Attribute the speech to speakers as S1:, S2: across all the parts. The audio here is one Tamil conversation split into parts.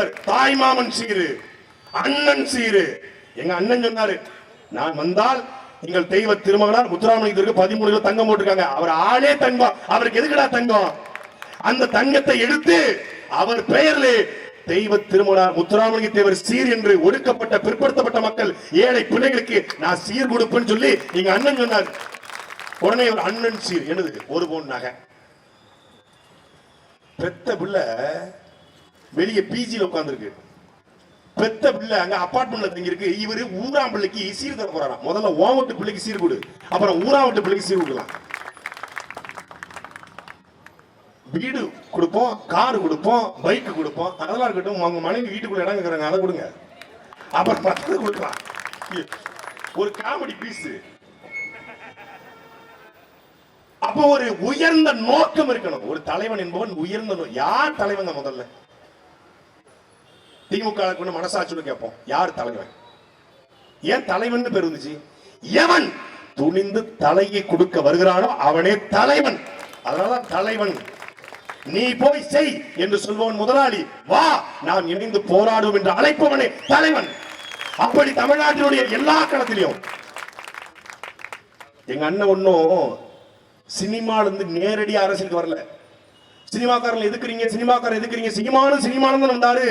S1: முதல்வர் தாய்மாமன் சீரு, அண்ணன் சீரு. எங்க அண்ணன் சொன்னாரு, நான் வந்தால் எங்கள் தெய்வ திருமகனார் முத்துராமலிங்கத்திற்கு 13 கிலோ தங்கம் போட்டிருக்காங்க. அவர் ஆளே தங்கம், அவருக்கு எதுக்குடா தங்கம்? அந்த தங்கத்தை எடுத்து அவர் பெயர்ல தெய்வ திருமகனார் முத்துராமலிங்க தேவர் சீர் என்று ஒடுக்கப்பட்ட பிற்படுத்தப்பட்ட மக்கள் ஏழை பிள்ளைகளுக்கு நான் சீர் கொடுப்பேன்னு சொல்லி எங்க அண்ணன் சொன்னார். உடனே ஒரு அண்ணன் சீர் என்னது, 1 பவுன் நகை. பெத்த பிள்ளை வெளியே பிஜில உட்கார்ந்துருக்கு. பெத்த பிள்ளை அங்க அபார்ட்மெண்ட்ல தங்கி இருக்கு. இவரு ஊராம் பிள்ளைக்கு சீர் தர போறாராம். முதல்ல ஓவட்டு பிள்ளைக்கு சீர் கொடு, அப்புறம் ஊராவட்டு பிள்ளைக்கு சீர் கொடுக்கலாம். வீடு கொடுப்போம், கார் கொடுப்போம், பைக் கொடுப்போம், அதெல்லாம் இருக்கட்டும். உங்க மனைவி வீட்டுக்குள்ள இடம் இருக்கிறாங்க, அதை கொடுங்க. அப்புறம் மற்றது கொடுக்கலாம். ஒரு காமெடி பீஸ். அப்போ ஒரு உயர்ந்த நோக்கம் இருக்கணும். ஒரு தலைவன் என்பவன் உயர்ந்த யார் தலைவன்? முதல்ல திமுக மனசாட்சியோட கேட்போம், யார் தலைவன்? ஏன் தலைவன் பேர் இருந்துச்சு? எவன் துணிந்து தலையை கொடுக்க வருகிறானோ அவனே தலைவன். அதனாலதான் தலைவன். நீ போய் செய் என்று சொல்பவன் முதலாளி, வா நாம் இணைந்து போராடுவோம் என்று அழைப்பவனே தலைவன். அப்படி தமிழ்நாட்டினுடைய எல்லா களத்திலையும் எங்க அண்ணன் ஒன்னும் சினிமால இருந்து நேரடி அரசியலுக்கு வரல. சினிமாக்காரன் எதுக்குறீங்க, சினிமாக்காரன் எதுக்குறீங்க? சினிமானு வந்தாரு.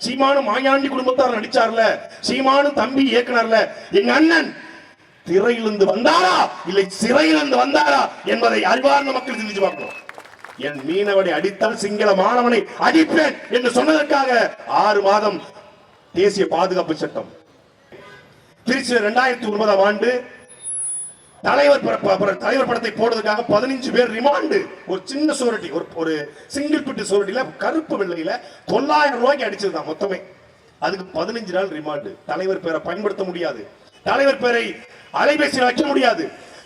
S1: சீமானு மாயாண்டி குடும்பத்தார் நடிச்சார்ல, சீமானு தம்பி இயக்குனர்ல. எங்க அண்ணன் திரையிலிருந்து வந்தாரா இல்லை சிறையிலிருந்து வந்தாரா என்பதை அறிவார்ந்த மக்கள் சிந்திச்சு பார்க்கணும். என் மீனவனை அடித்தால் சிங்கள மாணவனை அடிப்பேன் என்று சொன்னதற்காக 6 மாதம் தேசிய பாதுகாப்பு சட்டம். திருச்சியில் 2009ஆம் ஆண்டு தலைவர் படத்தை போடுறதுக்காக 15 பேர் ரிமாண்டு. ஒரு சின்ன சோரட்டி, ஒரு சிங்கிள் பிட்டு சோரட்டில கருப்பு வெள்ளையில 900 ரூபாய்க்கு அடிச்சதுதான் மொத்தமே. அதுக்கு 15 நாள் ரிமாண்டு. தலைவர் பேரை பயன்படுத்த முடியாது, தலைவர் பேரை அலைபேசியில் வைக்க முடியாது,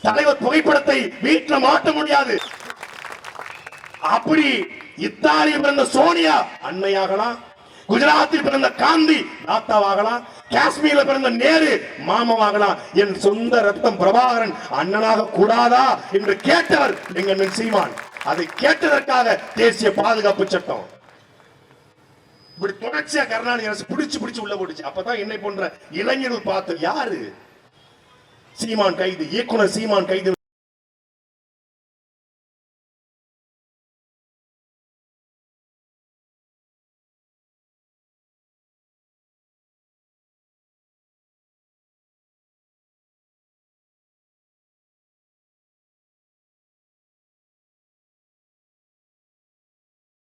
S1: தலைவர் புகைப்படத்தை வீட்டில் மாட்ட முடியாது. அப்படி இத்தாலியில் பிறந்த சோனியா அன்னையாகலாம், குஜராத்தில் பிறந்த காந்தி தாத்தாவாகலாம், காஷ்மீரில் பிறந்த நேரு மாமாவாகலாம். என் சொந்த ரத்தம் பிரபாகரன் அண்ணனாக கூடாதா என்று கேட்டவர் எங்க சீமான். அதை கேட்டதற்காக தேசிய பாதுகாப்பு சட்டம். இப்படி தொடர்ச்சியா கருணாநிதி அரசு பிடிச்சு உள்ள போட்டுச்சு. அப்பதான் என்னை போன்ற இளைஞர்கள் பார்த்து யாரு சீமான் கைது, இயக்குனர் சீமான் கைது.